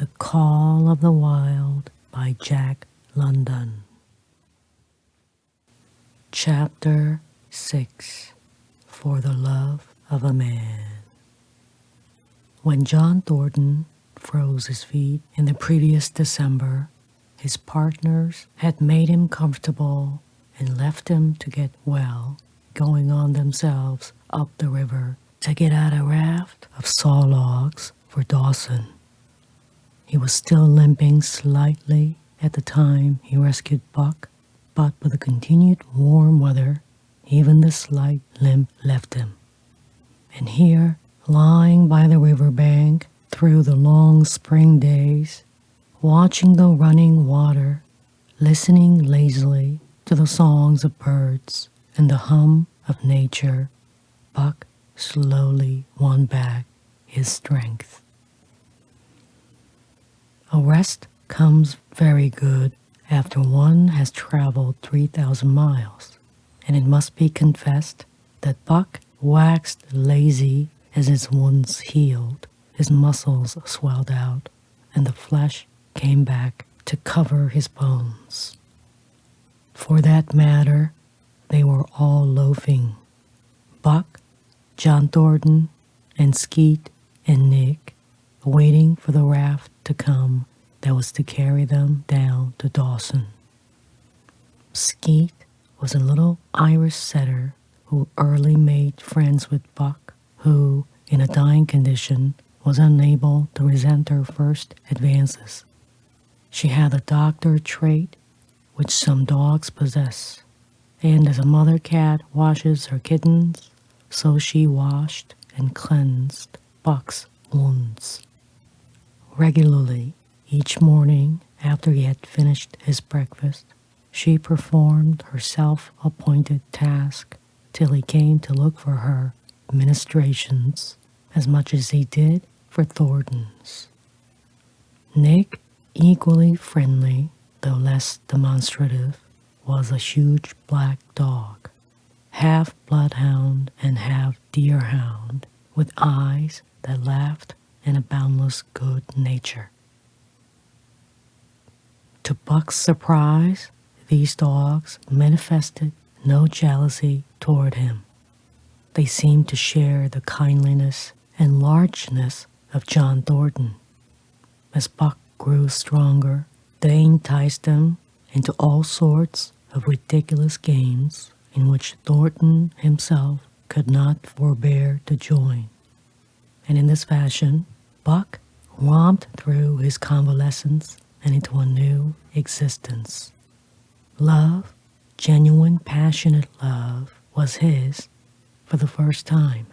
The Call of the Wild by Jack London. Chapter 6. For the Love of a Man. When John Thornton froze his feet in the previous December, his partners had made him comfortable and left him to get well, going on themselves up the river to get out a raft of saw logs for Dawson. He was still limping slightly at the time he rescued Buck, but with the continued warm weather, even the slight limp left him. And here, lying by the riverbank through the long spring days, watching the running water, listening lazily to the songs of birds and the hum of nature, Buck slowly won back his strength. A rest comes very good after one has traveled 3,000 miles, and it must be confessed that Buck waxed lazy as his wounds healed, his muscles swelled out, and the flesh came back to cover his bones. For that matter, they were all loafing. Buck, John Thornton, and Skeet and Nick, waiting for the raft to come that was to carry them down to Dawson. Skeet was a little Irish setter who early made friends with Buck, who, in a dying condition, was unable to resent her first advances. She had a doctor trait which some dogs possess, and as a mother cat washes her kittens, so she washed and cleansed Buck's wounds. Regularly, each morning after he had finished his breakfast, she performed her self-appointed task till he came to look for her ministrations as much as he did for Thornton's. Nick, equally friendly, though less demonstrative, was a huge black dog, half bloodhound and half deerhound, with eyes that laughed and a boundless good nature. To Buck's surprise, these dogs manifested no jealousy toward him. They seemed to share the kindliness and largeness of John Thornton. As Buck grew stronger, they enticed him into all sorts of ridiculous games in which Thornton himself could not forbear to join. And in this fashion, Buck romped through his convalescence and into a new existence. Love, genuine, passionate love, was his for the first time.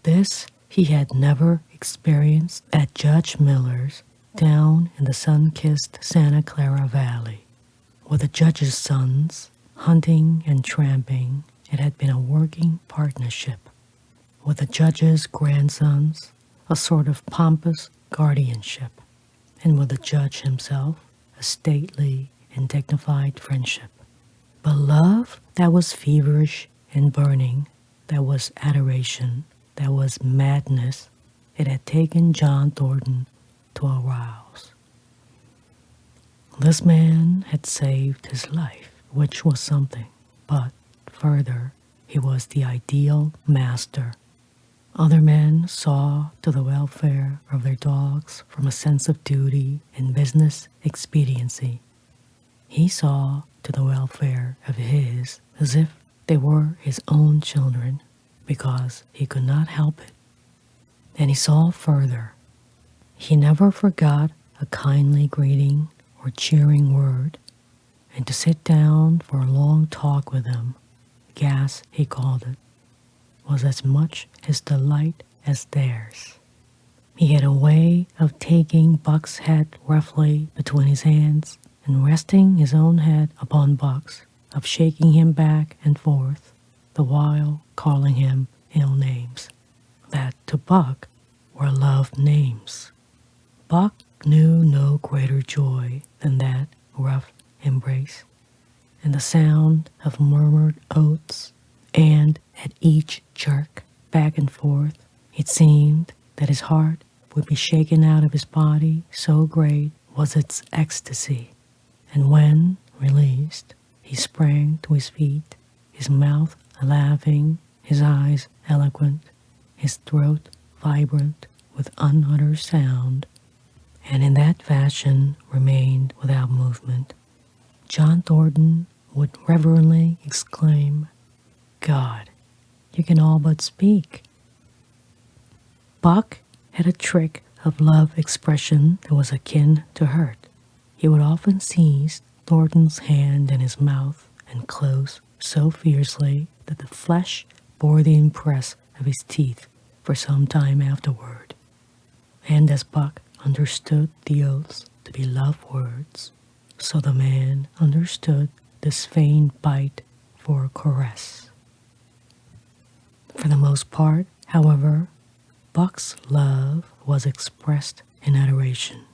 This he had never experienced at Judge Miller's down in the sun-kissed Santa Clara Valley. With the judge's sons, hunting and tramping, it had been a working partnership. With the judge's grandsons, a sort of pompous guardianship. And with the judge himself, a stately and dignified friendship. But love that was feverish and burning, that was adoration, that was madness, it had taken John Thornton to arouse. This man had saved his life, which was something, but further, he was the ideal master. Other men saw to the welfare of their dogs from a sense of duty and business expediency. He saw to the welfare of his as if they were his own children, because he could not help it. And he saw further. He never forgot a kindly greeting or cheering word, and to sit down for a long talk with him, gas he called it, was as much his delight as theirs. He had a way of taking Buck's head roughly between his hands and resting his own head upon Buck's, of shaking him back and forth, the while calling him ill names, that to Buck were love names. Buck knew no greater joy than that rough embrace, and the sound of murmured oaths, and at each jerk back and forth, it seemed that his heart would be shaken out of his body, so great was its ecstasy. And when released, he sprang to his feet, his mouth laughing, his eyes eloquent, his throat vibrant with unuttered sound, and in that fashion remained without movement. John Thornton would reverently exclaim, "God, you can all but speak." Buck had a trick of love expression that was akin to hurt. He would often seize Thornton's hand in his mouth and close so fiercely that the flesh bore the impress of his teeth for some time afterward. And as Buck understood the oaths to be love words, so the man understood this feigned bite for a caress. For the most part, however, Buck's love was expressed in adoration.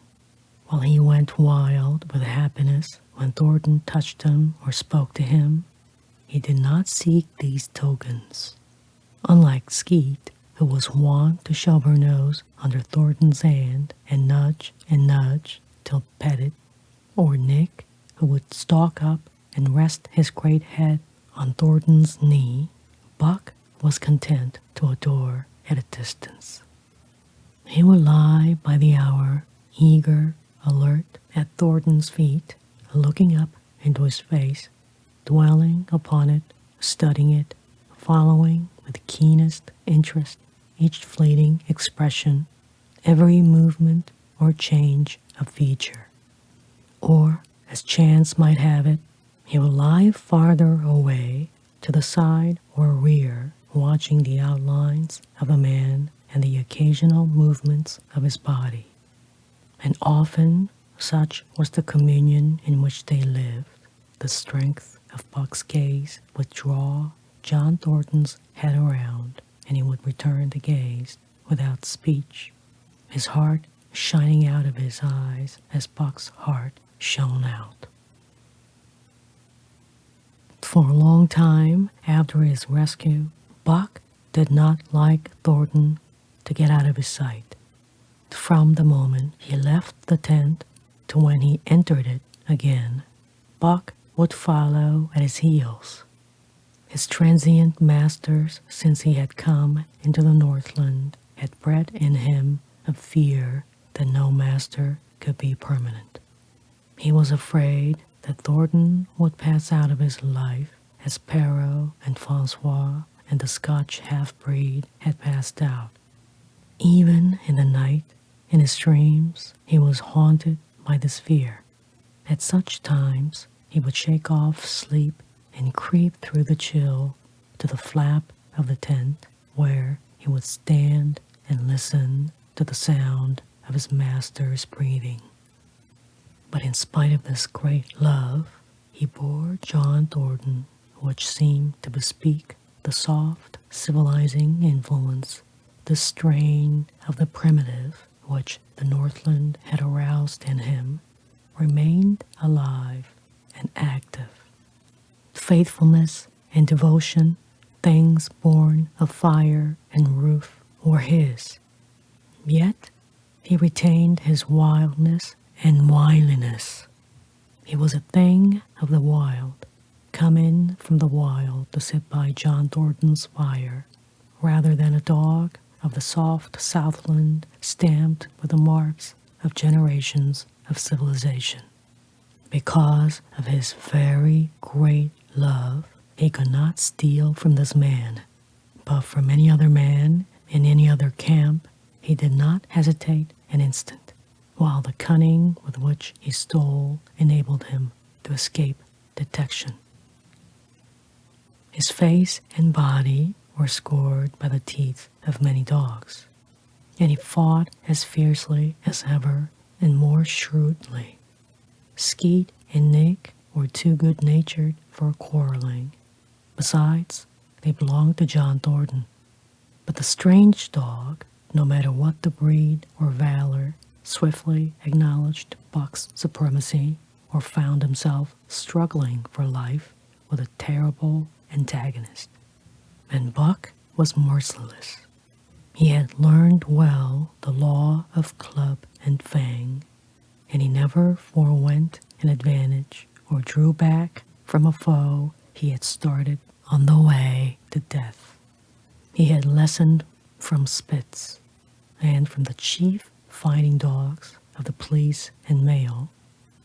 While he went wild with happiness when Thornton touched him or spoke to him, he did not seek these tokens. Unlike Skeet, who was wont to shove her nose under Thornton's hand and nudge till petted, or Nick, who would stalk up and rest his great head on Thornton's knee, Buck was content to adore at a distance. He would lie by the hour, eager, alert, at Thornton's feet, looking up into his face, dwelling upon it, studying it, following with keenest interest each fleeting expression, every movement or change of feature. Or, as chance might have it, he would lie farther away, to the side or rear, watching the outlines of a man and the occasional movements of his body. And often, such was the communion in which they lived, the strength of Buck's gaze would draw John Thornton's head around, and he would return the gaze without speech, his heart shining out of his eyes as Buck's heart shone out. For a long time after his rescue, Buck did not like Thornton to get out of his sight. From the moment he left the tent to when he entered it again, Buck would follow at his heels. His transient masters, since he had come into the Northland, had bred in him a fear that no master could be permanent. He was afraid that Thornton would pass out of his life as Perrault and Francois and the Scotch half-breed had passed out. Even in the night, in his dreams, he was haunted by this fear. At such times, he would shake off sleep and creep through the chill to the flap of the tent, where he would stand and listen to the sound of his master's breathing. But in spite of this great love, he bore John Thornton, which seemed to bespeak the soft, civilizing influence, the strain of the primitive which the Northland had aroused in him, remained alive and active. Faithfulness and devotion, things born of fire and roof, were his. Yet he retained his wildness and wiliness. He was a thing of the wild, come in from the wild to sit by John Thornton's fire, rather than a dog of the soft Southland stamped with the marks of generations of civilization. Because of his very great love, he could not steal from this man, but from any other man in any other camp, he did not hesitate an instant, while the cunning with which he stole enabled him to escape detection. His face and body were scored by the teeth of many dogs, and he fought as fiercely as ever and more shrewdly. Skeet and Nick were too good-natured for quarreling. Besides, they belonged to John Thornton. But the strange dog, no matter what the breed or valor, swiftly acknowledged Buck's supremacy or found himself struggling for life with a terrible antagonist. And Buck was merciless. He had learned well the law of club and fang, and he never forewent an advantage or drew back from a foe he had started on the way to death. He had lessoned from Spitz and from the chief fighting dogs of the police and mail,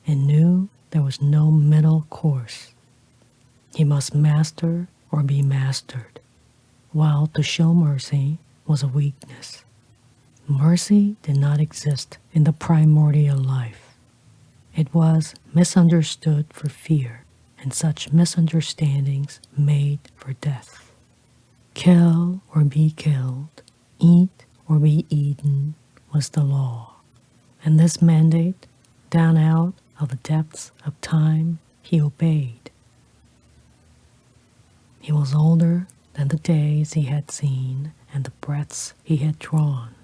and knew there was no middle course. He must master or be mastered, while to show mercy was a weakness. Mercy did not exist in the primordial life. It was misunderstood for fear, and such misunderstandings made for death. Kill or be killed, eat or be eaten was the law, and this mandate, down out of the depths of time, he obeyed. He was older than the days he had seen and the breaths he had drawn.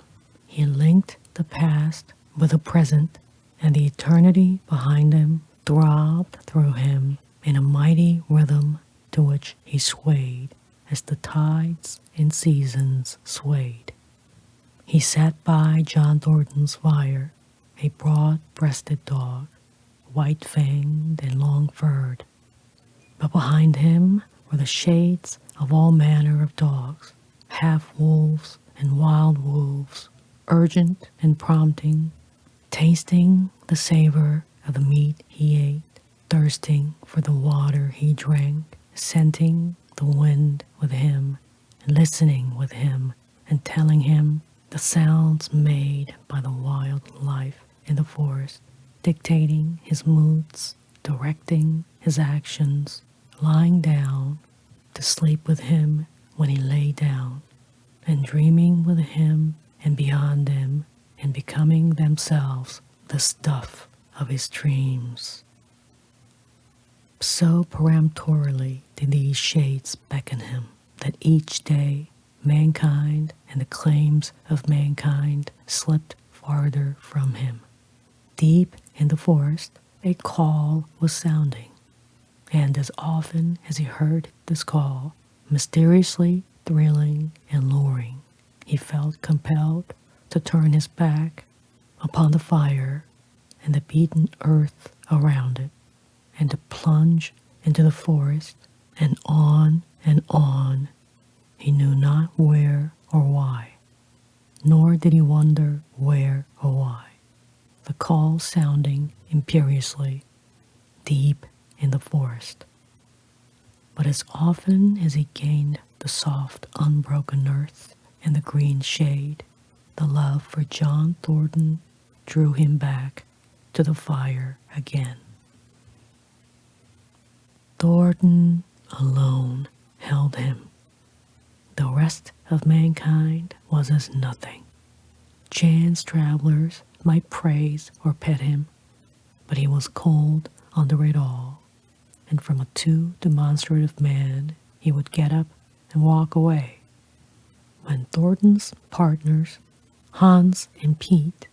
He linked the past with the present, and the eternity behind him throbbed through him in a mighty rhythm to which he swayed as the tides and seasons swayed. He sat by John Thornton's fire, a broad-breasted dog, white-fanged and long-furred. But behind him were the shades of all manner of dogs, half-wolves and wild wolves, urgent and prompting, tasting the savor of the meat he ate, thirsting for the water he drank, scenting the wind with him, and listening with him, and telling him the sounds made by the wild life in the forest, dictating his moods, directing his actions, lying down to sleep with him when he lay down, and dreaming with him and beyond him, and becoming themselves the stuff of his dreams. So peremptorily did these shades beckon him that each day mankind and the claims of mankind slipped farther from him. Deep in the forest, a call was sounding, and as often as he heard this call, mysteriously thrilling and luring, he felt compelled to turn his back upon the fire and the beaten earth around it, and to plunge into the forest, and on, he knew not where or why, nor did he wonder where or why, the call sounding imperiously deep in the forest. But as often as he gained the soft, unbroken earth and the green shade, the love for John Thornton drew him back to the fire again. Thornton alone held him. The rest of mankind was as nothing. Chance travelers might praise or pet him, but he was cold under it all, and from a too demonstrative man he would get up and walk away. When Thornton's partners, Hans and Pete,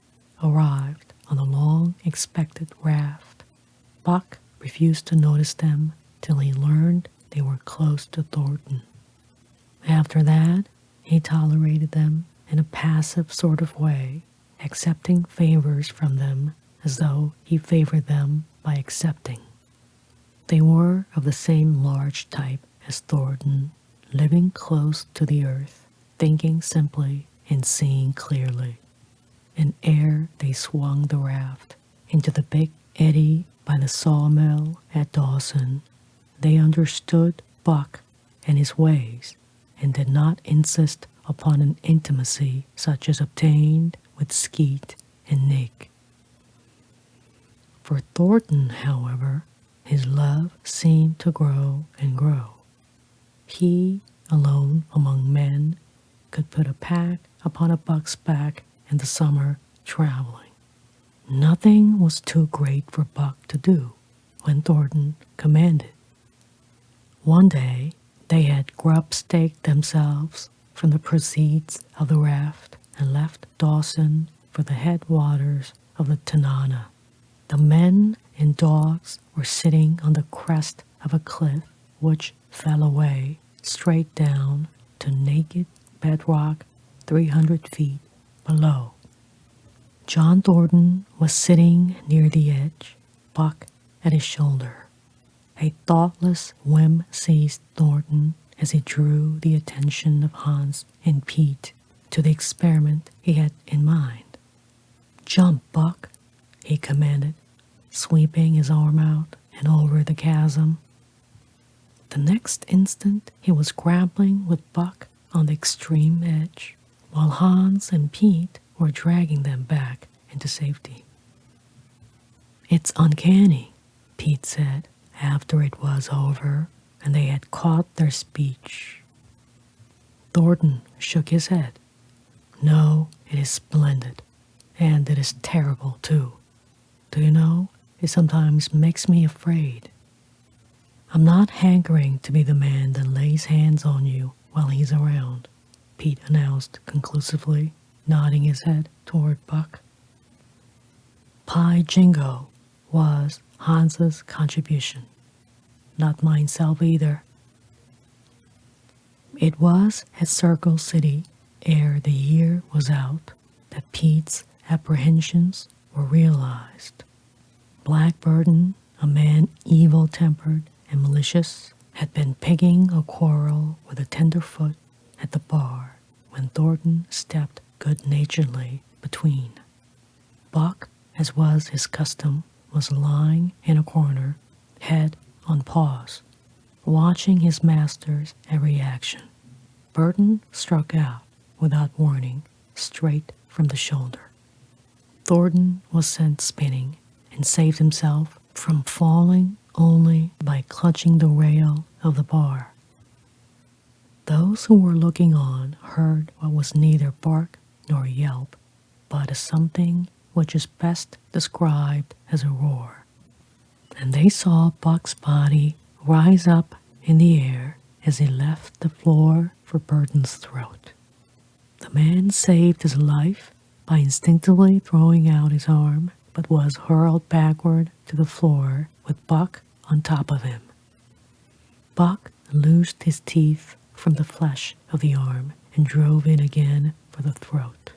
arrived on the long-expected raft, Buck refused to notice them till he learned they were close to Thornton. After that, he tolerated them in a passive sort of way, accepting favors from them as though he favored them by accepting. They were of the same large type as Thornton, living close to the earth, thinking simply and seeing clearly. And ere they swung the raft into the big eddy by the sawmill at Dawson, they understood Buck and his ways, and did not insist upon an intimacy such as obtained with Skeet and Nick. For Thornton, however, his love seemed to grow and grow. He, alone among men, could put a pack upon a buck's back in the summer traveling. Nothing was too great for Buck to do when Thornton commanded. One day they had grub-staked themselves from the proceeds of the raft and left Dawson for the headwaters of the Tanana. The men and dogs were sitting on the crest of a cliff which fell away straight down to naked bedrock 300 feet below. John Thornton was sitting near the edge, Buck at his shoulder. A thoughtless whim seized Thornton as he drew the attention of Hans and Pete to the experiment he had in mind. "Jump, Buck," he commanded, sweeping his arm out and over the chasm. The next instant he was grappling with Buck on the extreme edge, while Hans and Pete were dragging them back into safety. "It's uncanny," Pete said after it was over and they had caught their speech. Thornton shook his head. "No, it is splendid, and it is terrible too. Do you know, it sometimes makes me afraid. I'm not hankering to be the man that lays hands on you while he's around," Pete announced conclusively, nodding his head toward Buck. "Pie Jingo" was Hans's contribution, not mineself either. It was at Circle City, ere the year was out, that Pete's apprehensions were realized. Black Burton, a man evil-tempered and malicious, had been picking a quarrel with a tenderfoot at the bar when Thornton stepped good-naturedly between. Buck, as was his custom, was lying in a corner, head on paws, watching his master's every action. Burton struck out, without warning, straight from the shoulder. Thornton was sent spinning and saved himself from falling only by clutching the rail of the bar. Those who were looking on heard what was neither bark nor yelp, but a something which is best described as a roar. And they saw Buck's body rise up in the air as he left the floor for Burton's throat. The man saved his life by instinctively throwing out his arm, but was hurled backward to the floor with Buck on top of him. Buck loosed his teeth from the flesh of the arm and drove in again for the throat.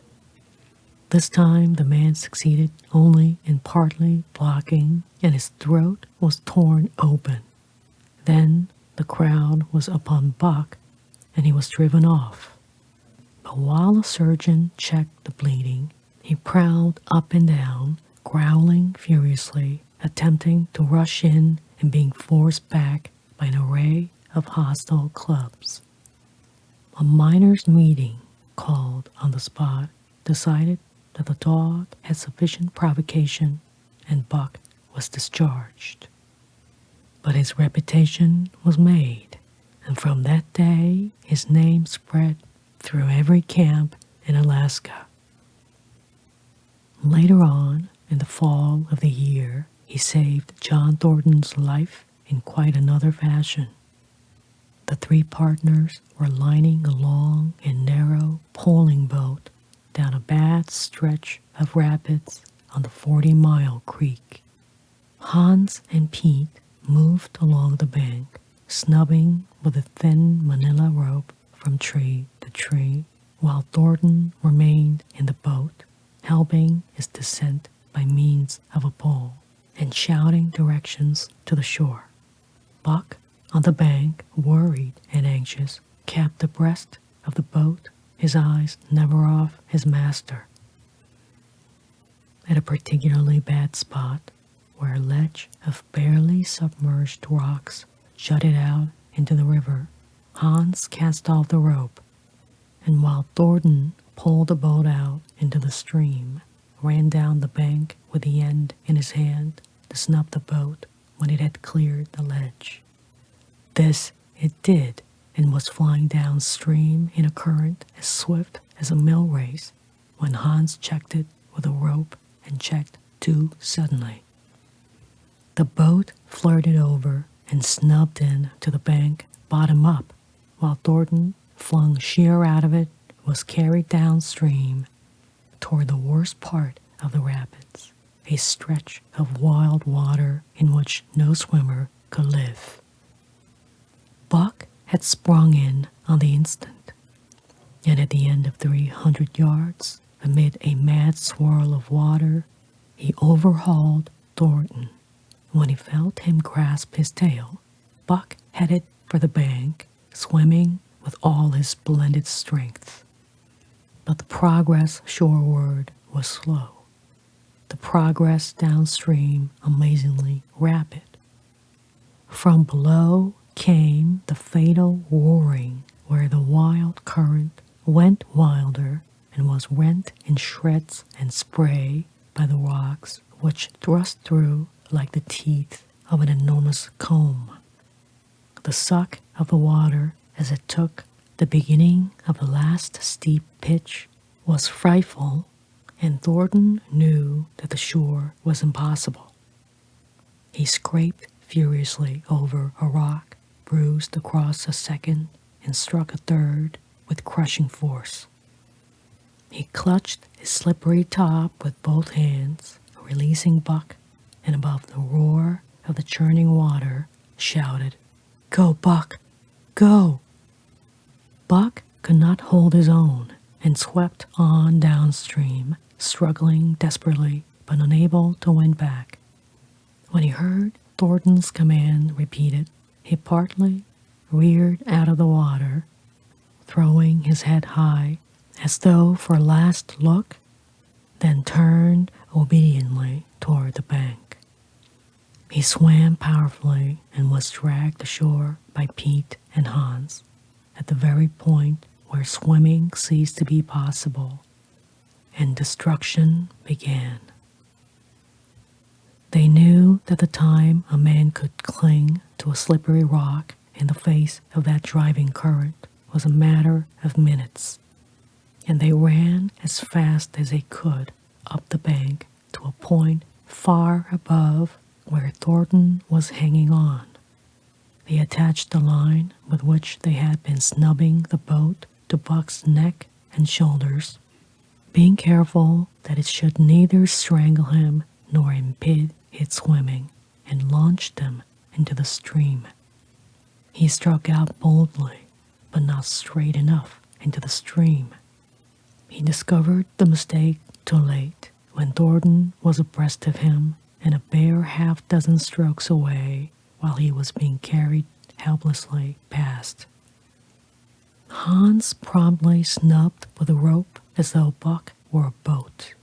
This time the man succeeded only in partly blocking, and his throat was torn open. Then the crowd was upon Buck, and he was driven off. But while a surgeon checked the bleeding, he prowled up and down, growling furiously, attempting to rush in and being forced back by an array of hostile clubs. A miners' meeting, called on the spot, decided that the dog had sufficient provocation and Buck was discharged. But his reputation was made, and from that day his name spread through every camp in Alaska. Later on, in the fall of the year, he saved John Thornton's life in quite another fashion. The three partners were lining a long and narrow poling boat down a bad stretch of rapids on the 40-mile creek. Hans and Pete moved along the bank, snubbing with a thin manila rope from tree to tree, while Thornton remained in the boat, helping his descent by means of a pole and shouting directions to the shore. Buck, on the bank, worried and anxious, kept abreast of the boat, his eyes never off his master. At a particularly bad spot, where a ledge of barely submerged rocks jutted out into the river, Hans cast off the rope, and while Thornton pulled the boat out into the stream, ran down the bank with the end in his hand to snub the boat when it had cleared the ledge. This it did, and was flying downstream in a current as swift as a mill race when Hans checked it with a rope and checked too suddenly. The boat flirted over and snubbed in to the bank bottom up, while Thornton, flung sheer out of it, was carried downstream toward the worst part of the rapids, a stretch of wild water in which no swimmer could live. Buck had sprung in on the instant. And at the end of 300 yards, amid a mad swirl of water, he overhauled Thornton. When he felt him grasp his tail, Buck headed for the bank, swimming with all his splendid strength. But the progress shoreward was slow. The progress downstream amazingly rapid. From below came the fatal roaring where the wild current went wilder and was rent in shreds and spray by the rocks which thrust through like the teeth of an enormous comb. The suck of the water as it took the beginning of the last steep pitch was frightful, and Thornton knew that the shore was impossible. He scraped furiously over a rock, bruised across a second, and struck a third with crushing force. He clutched his slippery top with both hands, releasing Buck, and above the roar of the churning water, shouted, "Go, Buck, go!" Buck could not hold his own and swept on downstream, struggling desperately but unable to win back. When he heard Thornton's command repeated, he partly reared out of the water, throwing his head high as though for a last look, then turned obediently toward the bank. He swam powerfully and was dragged ashore by Pete and Hans at the very point where swimming ceased to be possible and destruction began. They knew that the time a man could cling to a slippery rock in the face of that driving current was a matter of minutes, and they ran as fast as they could up the bank to a point far above where Thornton was hanging on. They attached the line with which they had been snubbing the boat to Buck's neck and shoulders, being careful that it should neither strangle him nor impede his swimming, and launched him into the stream. He struck out boldly, but not straight enough into the stream. He discovered the mistake too late when Thornton was abreast of him and a bare half-dozen strokes away while he was being carried helplessly past. Hans promptly snubbed with a rope as though Buck were a boat.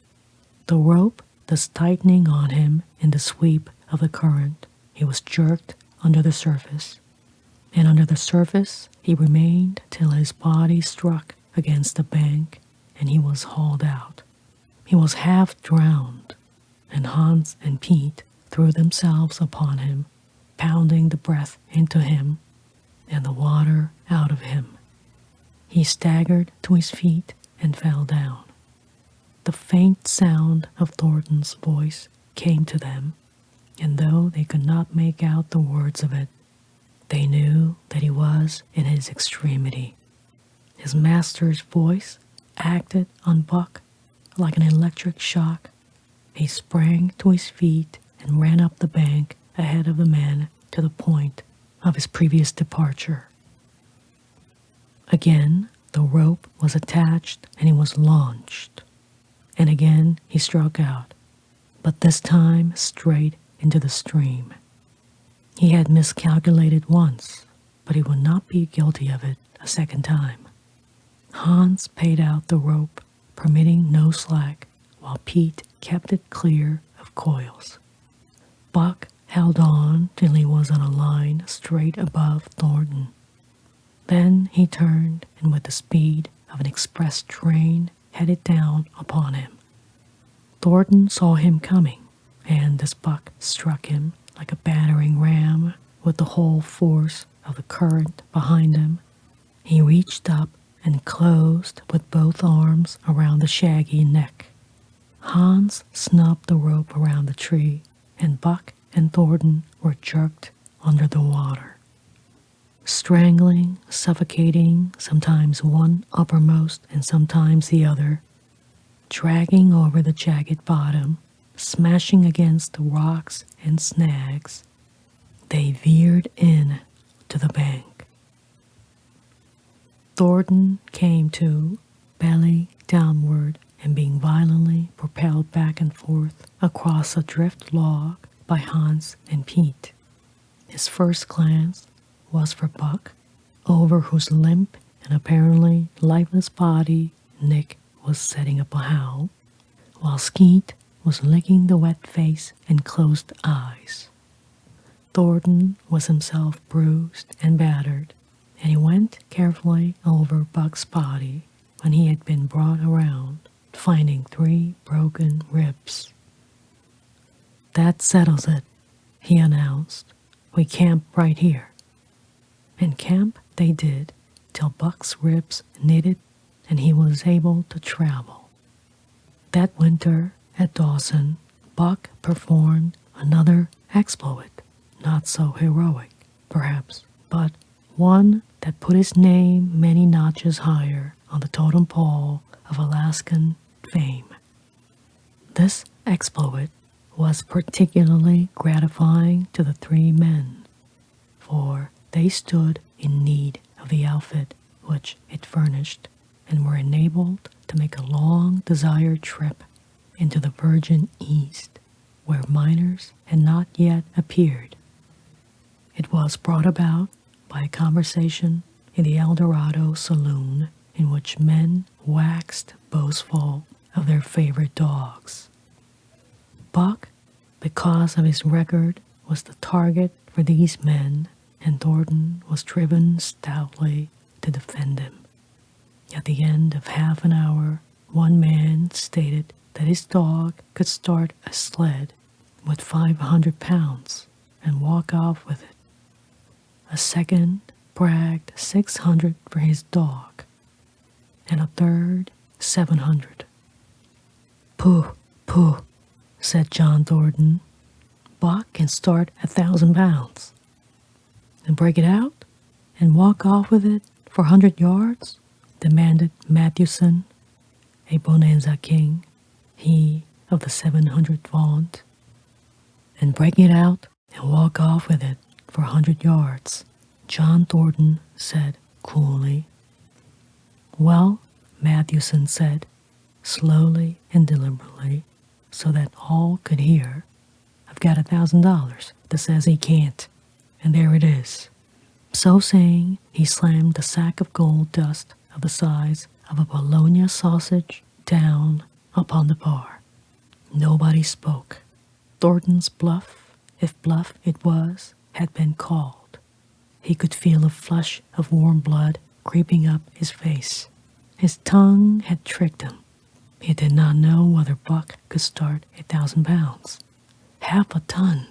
The rope thus tightening on him in the sweep of the current, he was jerked under the surface, and under the surface he remained till his body struck against the bank and he was hauled out. He was half drowned, and Hans and Pete threw themselves upon him, pounding the breath into him and the water out of him. He staggered to his feet and fell down. The faint sound of Thornton's voice came to them, and though they could not make out the words of it, they knew that he was in his extremity. His master's voice acted on Buck like an electric shock. He sprang to his feet and ran up the bank ahead of the men to the point of his previous departure. Again, the rope was attached and he was launched. And again he struck out, but this time straight into the stream. He had miscalculated once, but he would not be guilty of it a second time. Hans paid out the rope, permitting no slack, while Pete kept it clear of coils. Buck held on till he was on a line straight above Thornton. Then he turned and with the speed of an express train headed down upon him. Thornton saw him coming, and as Buck struck him like a battering ram with the whole force of the current behind him, he reached up and closed with both arms around the shaggy neck. Hans snubbed the rope around the tree, and Buck and Thornton were jerked under the water. Strangling, suffocating, sometimes one uppermost and sometimes the other, dragging over the jagged bottom, smashing against the rocks and snags, they veered in to the bank. Thornton came to, belly downward, and being violently propelled back and forth across a drift log by Hans and Pete. His first glance was for Buck, over whose limp and apparently lifeless body Nick was setting up a howl, while Skeet was licking the wet face and closed eyes. Thornton was himself bruised and battered, and he went carefully over Buck's body when he had been brought around, finding 3 broken ribs. "That settles it," he announced. "We camp right here." And camp they did till Buck's ribs knitted and he was able to travel. That winter at Dawson, Buck performed another exploit, not so heroic, perhaps, but one that put his name many notches higher on the totem pole of Alaskan fame. This exploit was particularly gratifying to the 3 men, for they stood in need of the outfit which it furnished and were enabled to make a long-desired trip into the Virgin East, where miners had not yet appeared. It was brought about by a conversation in the El Dorado saloon in which men waxed boastful of their favorite dogs. Buck, because of his record, was the target for these men, and Thornton was driven stoutly to defend him. At the end of half an hour, one man stated that his dog could start a sled with 500 pounds and walk off with it. A second bragged 600 for his dog, and a third 700. "Pooh, pooh," said John Thornton. "Buck can start 1,000 pounds. And break it out and walk off with it for 100 yards? Demanded Matthewson, a Bonanza king, he of the 700 vaunt. And break it out and walk off with it for 100 yards, John Thornton said coolly. "Well," Matthewson said, slowly and deliberately, so that all could hear, "I've got $1,000 that says he can't, and there it is." So saying, he slammed a sack of gold dust of the size of a Bologna sausage down upon the bar. Nobody spoke. Thornton's bluff, if bluff it was, had been called. He could feel a flush of warm blood creeping up his face. His tongue had tricked him. He did not know whether Buck could start 1,000 pounds. Half a ton.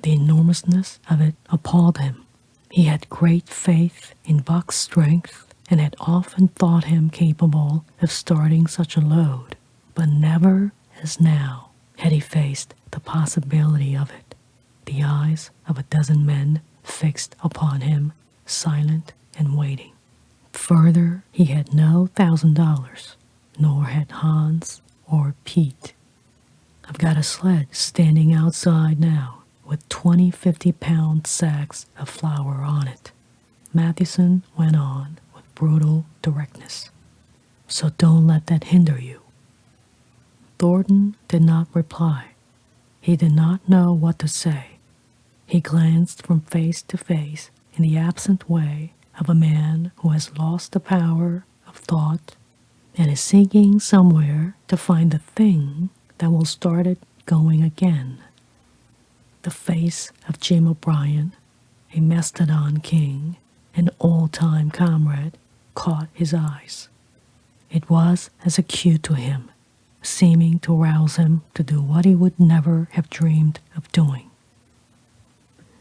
The enormousness of it appalled him. He had great faith in Buck's strength and had often thought him capable of starting such a load, but never as now had he faced the possibility of it. The eyes of a dozen men fixed upon him, silent and waiting. Further, he had no $1,000, nor had Hans or Pete. "I've got a sled standing outside now with 20 50-pound sacks of flour on it," Matthewson went on with brutal directness. "So don't let that hinder you." Thornton did not reply. He did not know what to say. He glanced from face to face in the absent way of a man who has lost the power of thought and is seeking somewhere to find the thing that will start it going again. The face of Jim O'Brien, a Mastodon king, an old-time comrade, caught his eyes. It was as acute to him, seeming to rouse him to do what he would never have dreamed of doing.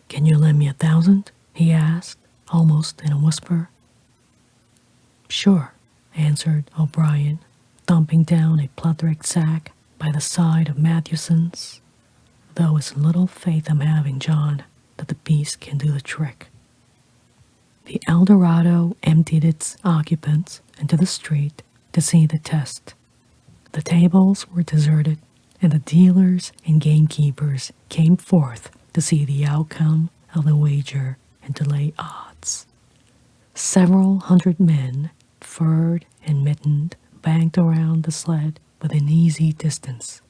"Can you lend me 1,000?" he asked, almost in a whisper. "Sure," answered O'Brien, thumping down a plethoric sack by the side of Matthewson's. "Though it's little faith I'm having, John, that the beast can do the trick." The El Dorado emptied its occupants into the street to see the test. The tables were deserted, and the dealers and gamekeepers came forth to see the outcome of the wager and to lay odds. Several hundred men, furred and mittened, banked around the sled within easy distance.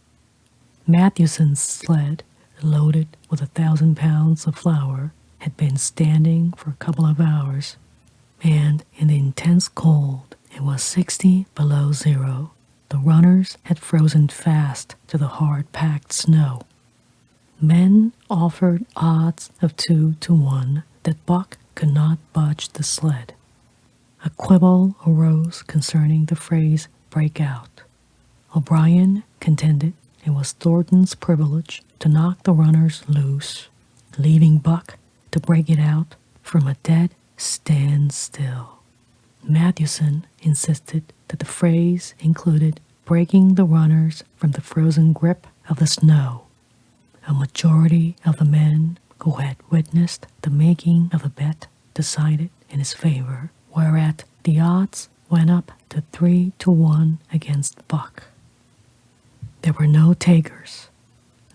Matthewson's sled, loaded with 1,000 pounds of flour, had been standing for a couple of hours, and in the intense cold, it was 60 below zero. The runners had frozen fast to the hard-packed snow. Men offered odds of 2 to 1 that Buck could not budge the sled. A quibble arose concerning the phrase break out. O'Brien contended it was Thornton's privilege to knock the runners loose, leaving Buck to break it out from a dead standstill. Matthewson insisted that the phrase included breaking the runners from the frozen grip of the snow. A majority of the men who had witnessed the making of the bet decided in his favor, whereat the odds went up to 3 to 1 against Buck. There were no takers.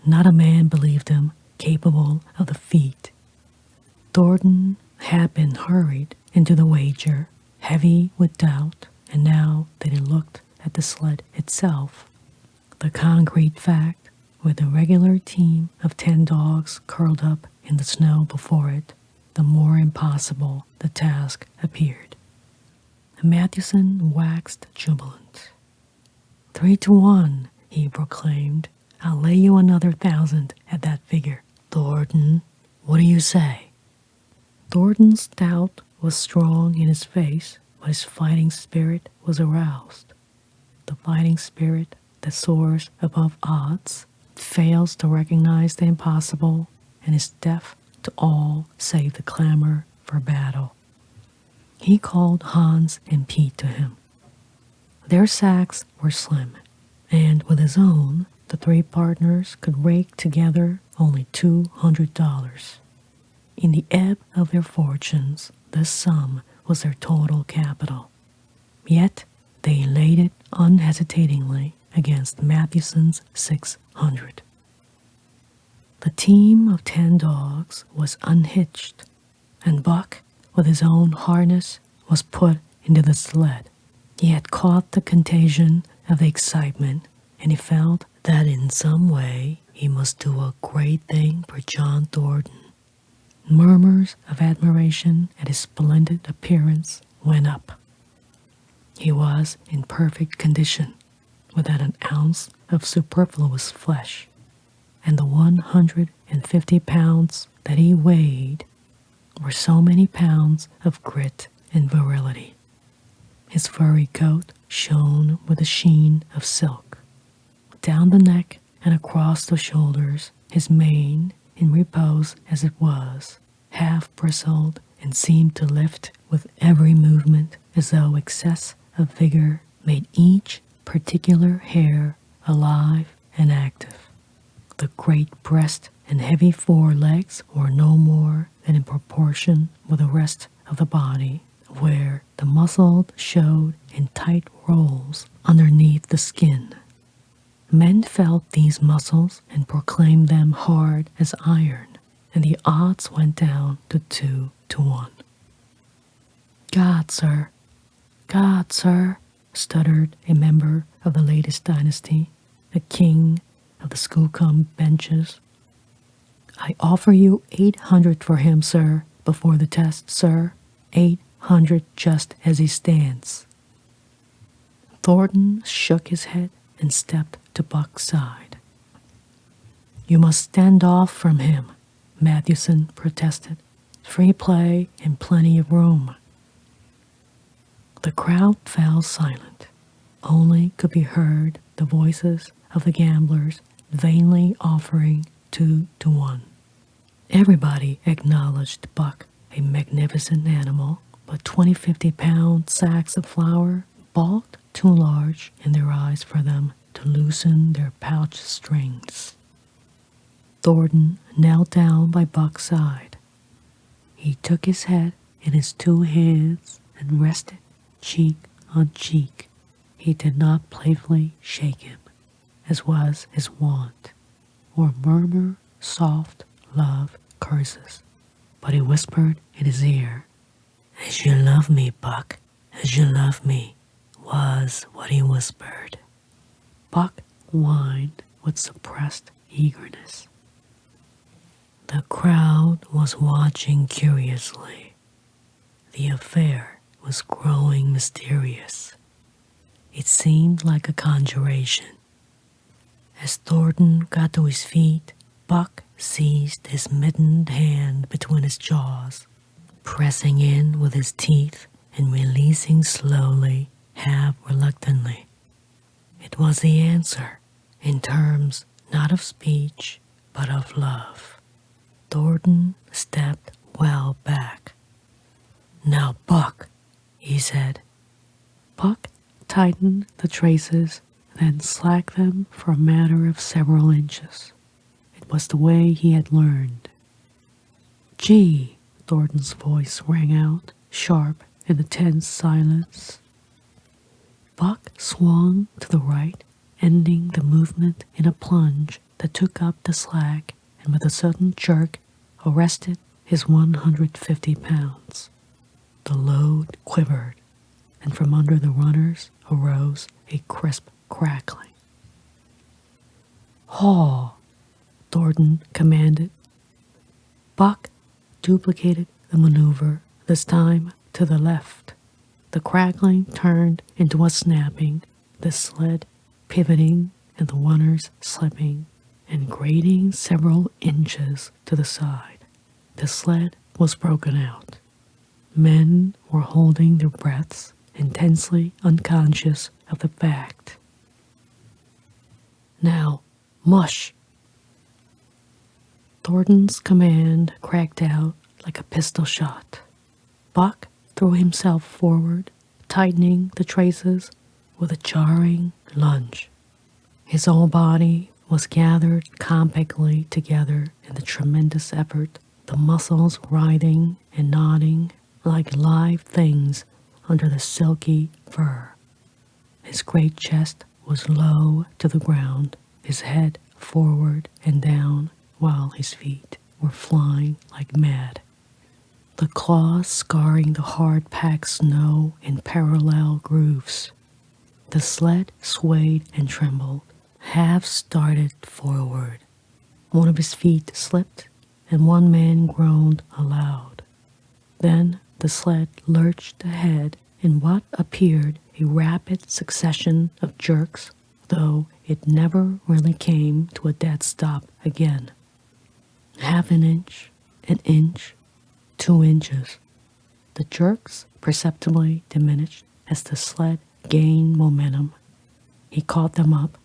Not a man believed him capable of the feat. Thornton had been hurried into the wager, heavy with doubt, and now that he looked at the sled itself, the concrete fact, with a regular team of 10 dogs curled up in the snow before it, the more impossible the task appeared. Matthewson waxed jubilant. 3 to 1, he proclaimed. I'll lay you another 1,000 at that figure. Thornton, what do you say? Thornton's doubt was strong in his face, but his fighting spirit was aroused. The fighting spirit that soars above odds, fails to recognize the impossible, and is deaf to all save the clamor for battle. He called Hans and Pete to him. Their sacks were slim, and with his own, the 3 partners could rake together only $200. In the ebb of their fortunes, this sum was their total capital. Yet they laid it unhesitatingly against Matthewson's 600. The team of 10 dogs was unhitched, and Buck, with his own harness, was put into the sled. He had caught the contagion of the excitement, and he felt that in some way he must do a great thing for John Thornton. Murmurs of admiration at his splendid appearance went up. He was in perfect condition, without an ounce of superfluous flesh, and the 150 pounds that he weighed were so many pounds of grit and virility. His furry coat shone with a sheen of silk. Down the neck and across the shoulders, his mane, in repose as it was, half bristled and seemed to lift with every movement as though excess of vigor made each particular hair alive and active. The great breast and heavy forelegs were no more than in proportion with the rest of the body, where the muscle showed in tight rolls underneath the skin. Men felt these muscles and proclaimed them hard as iron, and the odds went down to 2 to 1. God, sir, stuttered a member of the latest dynasty, the king of the Skookum benches. I offer you 800 for him, sir, before the test, sir. 800 just as he stands. Thornton shook his head and stepped to Buck's side. You must stand off from him, Matthewson protested. Free play and plenty of room. The crowd fell silent. Only could be heard the voices of the gamblers vainly offering 2 to 1. Everybody acknowledged Buck a magnificent animal, but 50-pound sacks of flour bulked too large in their eyes for them to loosen their pouch strings. Thornton knelt down by Buck's side. He took his head in his 2 hands and rested cheek on cheek. He did not playfully shake him, as was his wont, or murmur soft love curses, but he whispered in his ear, "As you love me, Buck, as you love me," was what he whispered. Buck whined with suppressed eagerness. The crowd was watching curiously. The affair was growing mysterious. It seemed like a conjuration. As Thornton got to his feet, Buck seized his mittened hand between his jaws, pressing in with his teeth and releasing slowly, half reluctantly. It was the answer, in terms not of speech, but of love. Thornton stepped well back. "Now, Buck," he said. Buck tightened the traces, then slacked them for a matter of several inches. It was the way he had learned. "Gee," Thornton's voice rang out, sharp in the tense silence. Buck swung to the right, ending the movement in a plunge that took up the slack and with a sudden jerk arrested his 150 pounds. The load quivered, and from under the runners arose a crisp crackling. "Haul," Thornton commanded. Buck duplicated the maneuver, this time to the left. The crackling turned into a snapping, the sled pivoting and the runners slipping and grating several inches to the side. The sled was broken out. Men were holding their breaths, intensely unconscious of the fact. "Now, mush!" Thornton's command cracked out like a pistol shot. Buck threw himself forward, tightening the traces with a jarring lunge. His whole body was gathered compactly together in the tremendous effort, the muscles writhing and nodding like live things under the silky fur. His great chest was low to the ground, his head forward and down, while his feet were flying like mad. The claws scarring the hard-packed snow in parallel grooves. The sled swayed and trembled, half started forward. One of his feet slipped, and one man groaned aloud. Then the sled lurched ahead in what appeared a rapid succession of jerks, though it never really came to a dead stop again. Half an inch, 2 inches. The jerks perceptibly diminished as the sled gained momentum. He caught them up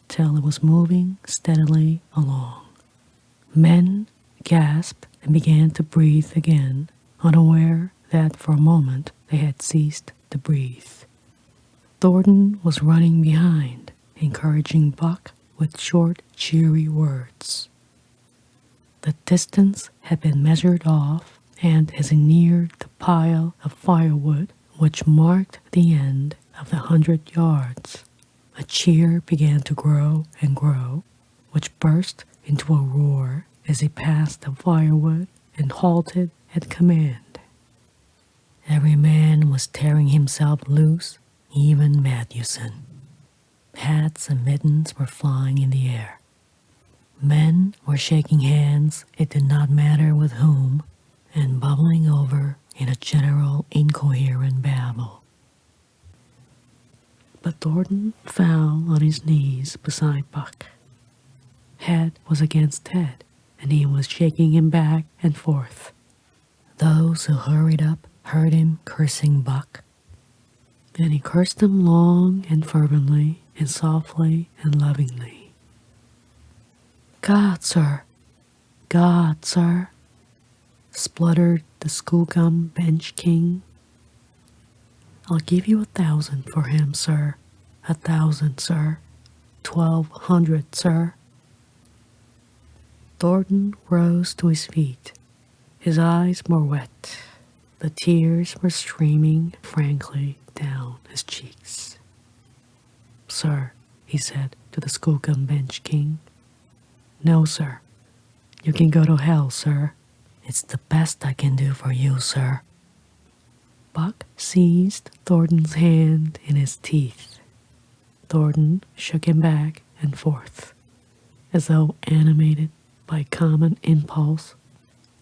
till it was moving steadily along. Men gasped and began to breathe again, unaware that for a moment they had ceased to breathe. Thornton was running behind, encouraging Buck with short, cheery words. The distance had been measured off, and as he neared the pile of firewood which marked the end of the 100 yards, a cheer began to grow and grow, which burst into a roar as he passed the firewood and halted at command. Every man was tearing himself loose, even Matthewson. Hats and mittens were flying in the air. Men were shaking hands, it did not matter with whom, and bubbling over in a general incoherent babble. But Thornton fell on his knees beside Buck. Head was against head, and he was shaking him back and forth. Those who hurried up heard him cursing Buck. Then he cursed him long and fervently and softly and lovingly. "God, sir! God, sir!" spluttered the schoolgum bench king. "I'll give you 1,000 for him, sir. 1,000, sir. 1,200, sir." Thornton rose to his feet. His eyes were wet. The tears were streaming frankly down his cheeks. "Sir," he said to the schoolgum bench king. "No, sir. You can go to hell, sir. It's the best I can do for you, sir." Buck seized Thornton's hand in his teeth. Thornton shook him back and forth, as though animated by common impulse.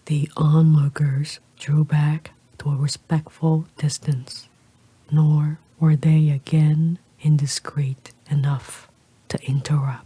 The onlookers drew back to a respectful distance, nor were they again indiscreet enough to interrupt.